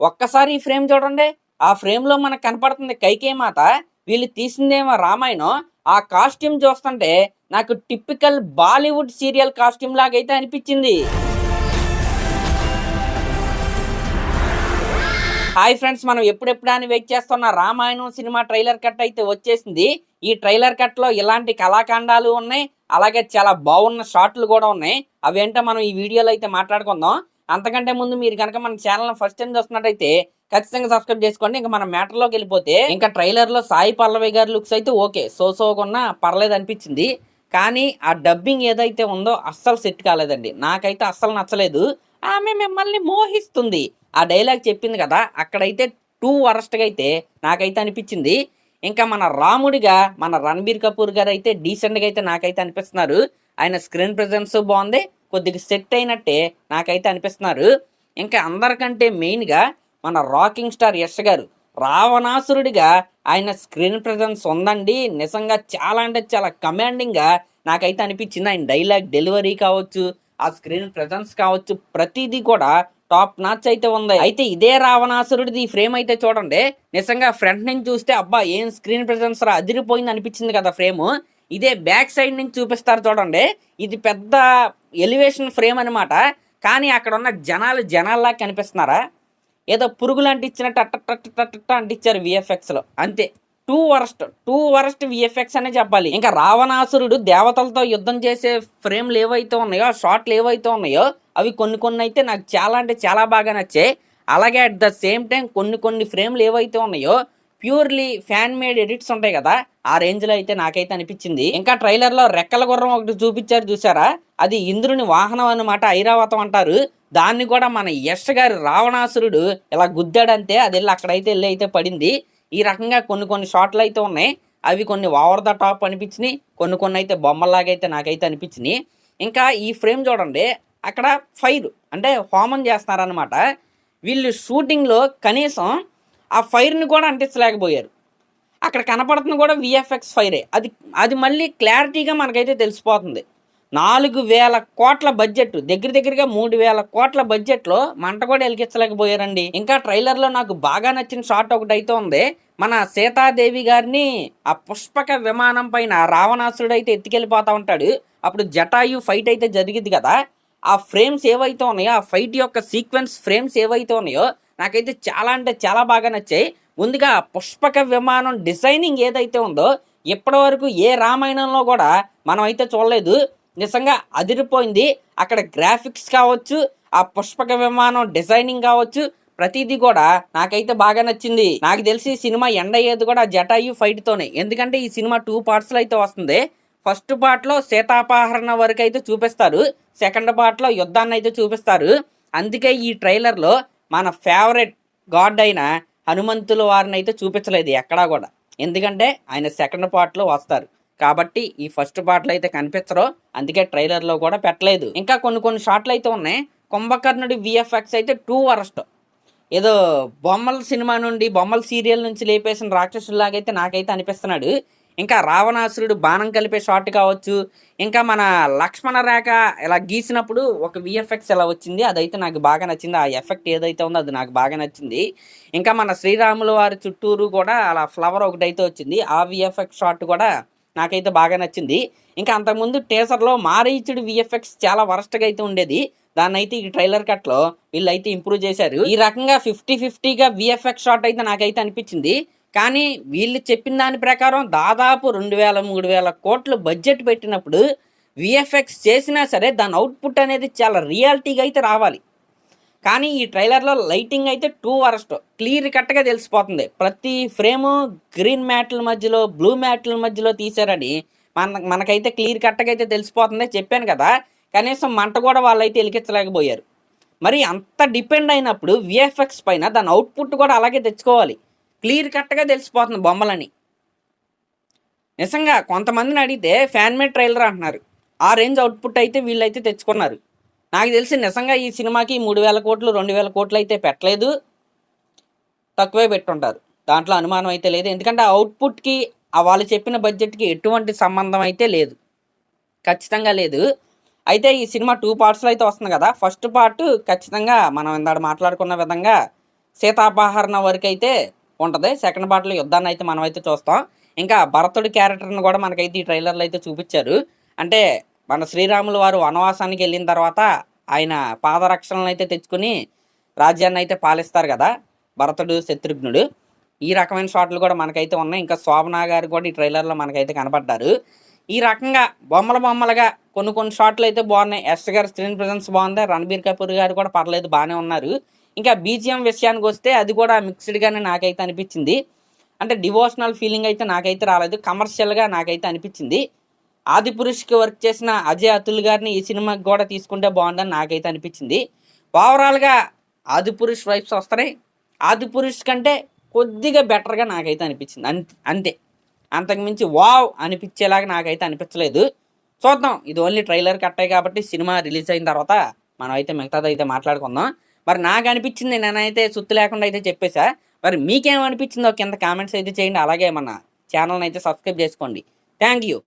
ఒక్కసారి ఈ ఫ్రేమ్ చూడండి. ఆ ఫ్రేమ్‌లో మనకు కనపడుతుంది కైకేయి మాత. వీళ్ళు తీసిందేమో రామాయణం. ఆ కాస్ట్యూమ్ చూస్తుంటే నాకు టిపికల్ బాలీవుడ్ సీరియల్ కాస్ట్యూమ్ లాగైతే అనిపించింది. హాయ్ ఫ్రెండ్స్, మనం ఎప్పుడెప్పుడా అని వెయిట్ చేస్తున్న రామాయణం సినిమా ట్రైలర్ కట్ అయితే వచ్చేసింది. ఈ ట్రైలర్ కట్‌లో ఇలాంటి కళాఖండాలు ఉన్నాయి. అలాగే చాలా బాగున్న షాట్లు కూడా ఉన్నాయి. అవేంటో మనం ఈ వీడియోలో అయితే మాట్లాడుకుందాం. అంతకంటే ముందు మీరు కనుక మన ఛానల్‌ని ఫస్ట్ టైం చూస్తున్నట్టయితే ఖచ్చితంగా సబ్స్క్రైబ్ చేసుకోండి. ఇంకా మనం మ్యాటర్‌లోకి వెళ్ళిపోతే, ఇంకా ట్రైలర్‌లో సాయి పల్లవి గారి లుక్స్ అయితే ఓకే, సోకున్నా పర్లేదు అనిపించింది. కానీ ఆ డబ్బింగ్ ఏదైతే ఉందో అస్సలు సెట్ కాలేదండి. నాకైతే అస్సలు నచ్చలేదు. ఆమె మిమ్మల్ని మోహిస్తుంది, ఆ డైలాగ్ చెప్పింది కదా, అక్కడైతే టూ వరస్ట్గా అయితే నాకైతే అనిపించింది. ఇంకా మన రాముడిగా మన రణబీర్ కపూర్ గారు అయితే డీసెంట్గా అయితే నాకైతే అనిపిస్తున్నారు. ఆయన స్క్రీన్ ప్రెజెన్స్ బాగుంది, కొద్దిగా సెట్ అయినట్టే నాకైతే అనిపిస్తున్నారు. ఇంకా అందరికంటే మెయిన్గా మన రాకింగ్ స్టార్ యష్ గారు రావణాసురుడిగా ఆయన స్క్రీన్ ప్రెజెన్స్ ఉందండి. నిజంగా చాలా అంటే చాలా కమాండింగ్గా నాకైతే అనిపించింది. ఆయన డైలాగ్ డెలివరీ కావచ్చు, ఆ స్క్రీన్ ప్రెజెన్స్ కావచ్చు, ప్రతిదీ కూడా టాప్ నాచ్ అయితే ఉంది. అయితే ఇదే రావణాసురుడిది ఈ ఫ్రేమ్ అయితే చూడండి. నిజంగా ఫ్రంట్ నుంచి చూస్తే అబ్బా ఏం స్క్రీన్ ప్రెజెన్స్ రా, అదిరిపోయింది అనిపించింది కదా ఫ్రేమ్. ఇదే బ్యాక్ సైడ్ నుంచి చూపిస్తారు చూడండి, ఇది పెద్ద ఎలివేషన్ ఫ్రేమ్ అనమాట. కానీ అక్కడ ఉన్న జనాల్లా కనిపిస్తున్నారా, ఏదో పురుగులు అంటించినట్టు అట్ట అంటించారు విఎఫ్ఎక్స్లో, అంతే. టూ వరస్ట్ విఎఫ్ఎక్స్ అనే చెప్పాలి. ఇంకా రావణాసురుడు దేవతలతో యుద్ధం చేసే ఫ్రేమ్లు ఏవైతే ఉన్నాయో, షాట్లు ఏవైతే ఉన్నాయో, అవి కొన్ని అయితే నాకు చాలా అంటే చాలా బాగా నచ్చాయి. అలాగే అట్ ద సేమ్ టైం కొన్ని ఫ్రేమ్లు ఏవైతే ఉన్నాయో ప్యూర్లీ ఫ్యాన్ మేడ్ ఎడిట్స్ ఉంటాయి కదా, ఆ రేంజ్లో అయితే నాకైతే అనిపించింది. ఇంకా ట్రైలర్లో రెక్కల గుర్రం ఒకటి చూపించారు చూసారా, అది ఇంద్రుని వాహనం అన్నమాట, ఐరావతం అంటారు. దాన్ని కూడా మన యష్ గారి రావణాసురుడు ఇలా గుద్దాడంతే అది వెళ్ళి అక్కడైతే వెళ్ళి అయితే పడింది. ఈ రకంగా కొన్ని షాట్లు అయితే ఉన్నాయి. అవి కొన్ని ఓవర్ ద టాప్ అనిపించినాయి, కొన్ని అయితే బొమ్మలాగా అయితే నాకైతే అనిపించినాయి. ఇంకా ఈ ఫ్రేమ్ చూడండి, అక్కడ ఫైర్ అంటే హోమం చేస్తున్నారనమాట. వీళ్ళు షూటింగ్లో కనీసం ఆ ఫైర్ని కూడా అంటించలేకపోయారు. అక్కడ కనపడుతుంది కూడా విఎఫ్ఎక్స్ ఫైరే. అది మళ్ళీ క్లారిటీగా మనకైతే తెలిసిపోతుంది. 4,000 కోట్ల బడ్జెట్, దగ్గరగా 3,000 కోట్ల బడ్జెట్లో మంట కూడా వెలిగించలేకపోయారండి. ఇంకా ట్రైలర్లో నాకు బాగా నచ్చిన షాట్ ఒకటి అయితే ఉంది. మన సీతాదేవి గారిని ఆ పుష్పక విమానం పైన రావణాసురుడు అయితే ఎత్తుకెళ్ళిపోతా ఉంటాడు. అప్పుడు జటాయు ఫైట్ అయితే జరిగింది కదా, ఆ ఫ్రేమ్స్ ఏవైతే ఉన్నాయో, ఆ ఫైట్ యొక్క సీక్వెన్స్ ఫ్రేమ్స్ ఏవైతే ఉన్నాయో నాకైతే చాలా అంటే చాలా బాగా నచ్చాయి. ముందుగా పుష్పక విమానం డిజైనింగ్ ఏదైతే ఉందో ఇప్పటి వరకు ఏ రామాయణంలో కూడా మనం అయితే చూడలేదు. నిజంగా అదిరిపోయింది. అక్కడ గ్రాఫిక్స్ కావచ్చు, ఆ పుష్పక విమానం డిజైనింగ్ కావచ్చు, ప్రతిదీ కూడా నాకైతే బాగా నచ్చింది. నాకు తెలిసి సినిమా ఎండ్ అయ్యేది కూడా జటాయు ఫైట్తోనే. ఎందుకంటే ఈ సినిమా 2 పార్ట్స్లో అయితే వస్తుంది. ఫస్ట్ పార్ట్లో సీతాపహరణ వరకు అయితే చూపిస్తారు, సెకండ్ పార్ట్లో యుద్ధాన్ని అయితే చూపిస్తారు. అందుకే ఈ ట్రైలర్లో మన ఫేవరెట్ గాడ్ అయిన హనుమంతుల వారిని అయితే చూపించలేదు ఎక్కడా కూడా. ఎందుకంటే ఆయన సెకండ్ పార్ట్లో వస్తారు కాబట్టి ఈ ఫస్ట్ పార్ట్లో అయితే కనిపించరు, అందుకే ట్రైలర్లో కూడా పెట్టలేదు. ఇంకా కొన్ని షాట్లు అయితే ఉన్నాయి. కుంభకర్ణుడి విఎఫ్ఎక్స్ అయితే 2 వరస్ట్. ఏదో బొమ్మల సినిమా నుండి, బొమ్మల సీరియల్ నుంచి లేపేసిన రాక్షసులాగైతే నాకైతే అనిపిస్తున్నాడు. ఇంకా రావణాసురుడు బాణం కలిపే షాట్ కావచ్చు, ఇంకా మన లక్ష్మణ రేఖ ఇలా గీసినప్పుడు ఒక విఎఫ్ఎక్స్ ఎలా వచ్చింది, అదైతే నాకు బాగా నచ్చింది. ఆ ఎఫెక్ట్ ఏదైతే ఉందో అది నాకు బాగా నచ్చింది. ఇంకా మన శ్రీరాముల వారి చుట్టూరు కూడా అలా ఫ్లవర్ ఒకటైతే వచ్చింది, ఆ విఎఫ్ఎక్స్ షాట్ కూడా నాకైతే బాగా నచ్చింది. ఇంకా అంతకుముందు టీజర్లో మారీచుడు విఎఫ్ఎక్స్ చాలా వరస్ట్గా అయితే ఉండేది, దాన్ని అయితే ఈ ట్రైలర్ కట్లో వీళ్ళు అయితే ఇంప్రూవ్ చేశారు. ఈ రకంగా 50-50గా విఎఫ్ఎక్స్ షాట్ అయితే నాకైతే అనిపించింది. కానీ వీళ్ళు చెప్పిన దాని ప్రకారం దాదాపు 2,000-3,000 కోట్లు బడ్జెట్ పెట్టినప్పుడు విఎఫ్ఎక్స్ చేసినా సరే దాని అవుట్పుట్ అనేది చాలా రియాలిటీగా అయితే రావాలి. కానీ ఈ ట్రైలర్లో లైటింగ్ అయితే 2 వరస్ట్, క్లియర్ కట్గా తెలిసిపోతుంది. ప్రతి ఫ్రేము గ్రీన్ మ్యాట్ల మధ్యలో, బ్లూ మ్యాట్ల మధ్యలో తీశారని మనకైతే క్లియర్ కట్గా అయితే తెలిసిపోతుంది. చెప్పాను కదా, కనీసం మంట కూడా వాళ్ళైతే వెలిగించలేకపోయారు. మరి అంత డిపెండ్ అయినప్పుడు విఎఫ్ఎక్స్ పైన దాని అవుట్పుట్ కూడా అలాగే తెచ్చుకోవాలి. క్లియర్ కట్గా తెలిసిపోతుంది బొమ్మలని. నిజంగా కొంతమందిని అడిగితే ఫ్యాన్ మేడ్ ట్రైలర్ అంటున్నారు. ఆ రేంజ్ అవుట్పుట్ అయితే వీళ్ళైతే తెచ్చుకున్నారు. నాకు తెలిసి నిజంగా ఈ సినిమాకి 3,000 కోట్లు 2,000 కోట్లు అయితే పెట్టలేదు, తక్కువే పెట్టుంటారు, దాంట్లో అనుమానం అయితే లేదు. ఎందుకంటే ఆ అవుట్పుట్కి వాళ్ళు చెప్పిన బడ్జెట్కి ఎటువంటి సంబంధం అయితే లేదు, ఖచ్చితంగా లేదు. అయితే ఈ సినిమా 2 పార్ట్స్లో అయితే వస్తుంది కదా. ఫస్ట్ పార్ట్ ఖచ్చితంగా మనం ఇందాక మాట్లాడుకున్న విధంగా సీతాపహరణ వరకు అయితే ఉంటుంది. సెకండ్ పార్ట్లో యుద్ధాన్ని అయితే మనం అయితే చూస్తాం. ఇంకా భరతుడి క్యారెక్టర్ని కూడా మనకైతే ఈ ట్రైలర్లో అయితే చూపించారు. అంటే మన శ్రీరాములు వారు వనవాసానికి వెళ్ళిన తర్వాత ఆయన పాదరక్షణలు అయితే తెచ్చుకుని రాజ్యాన్ని అయితే పాలిస్తారు కదా భరతుడు శత్రుఘ్నుడు. ఈ రకమైన షాట్లు కూడా మనకైతే ఉన్నాయి. ఇంకా శోభనా గారు కూడా ఈ ట్రైలర్లో మనకైతే కనపడ్డారు. ఈ రకంగా బొమ్మలుగా కొన్ని షాట్లు అయితే బాగున్నాయి. యష్ గారు స్క్రీన్ ప్రెజెన్స్ బాగుంది. రణబీర్ కపూర్ గారు కూడా పర్లేదు, బాగానే ఉన్నారు. ఇంకా బీజిఎం విషయానికి వస్తే అది కూడా మిక్స్డ్గానే నాకైతే అనిపించింది. అంటే డివోషనల్ ఫీలింగ్ అయితే నాకైతే రాలేదు, కమర్షియల్గా నాకైతే అనిపించింది. ఆదిపురుష్కి వర్క్ చేసిన అజయ్ అతుల్ గారిని ఈ సినిమాకి కూడా తీసుకుంటే బాగుందని నాకైతే అనిపించింది. ఓవరాల్గా ఆదిపురుష్ వైబ్స్ వస్తున్నాయి. ఆదిపురుష్ కంటే కొద్దిగా బెటర్గా నాకైతే అనిపించింది, అంతే. అంతకుమించి వావ్ అనిపించేలాగా నాకైతే అనిపించలేదు. చూద్దాం, ఇది ఓన్లీ ట్రైలర్ కట్టాయి కాబట్టి సినిమా రిలీజ్ అయిన తర్వాత మనం అయితే మిగతాది అయితే మాట్లాడుకుందాం. మరి నాకు అనిపించింది నేనైతే సుత్తు లేకుండా అయితే చెప్పేసా. మరి మీకేమనిపించిందో కింద కామెంట్స్ అయితే చేయండి. అలాగే మన ఛానల్ని అయితే సబ్స్క్రైబ్ చేసుకోండి. Thank you.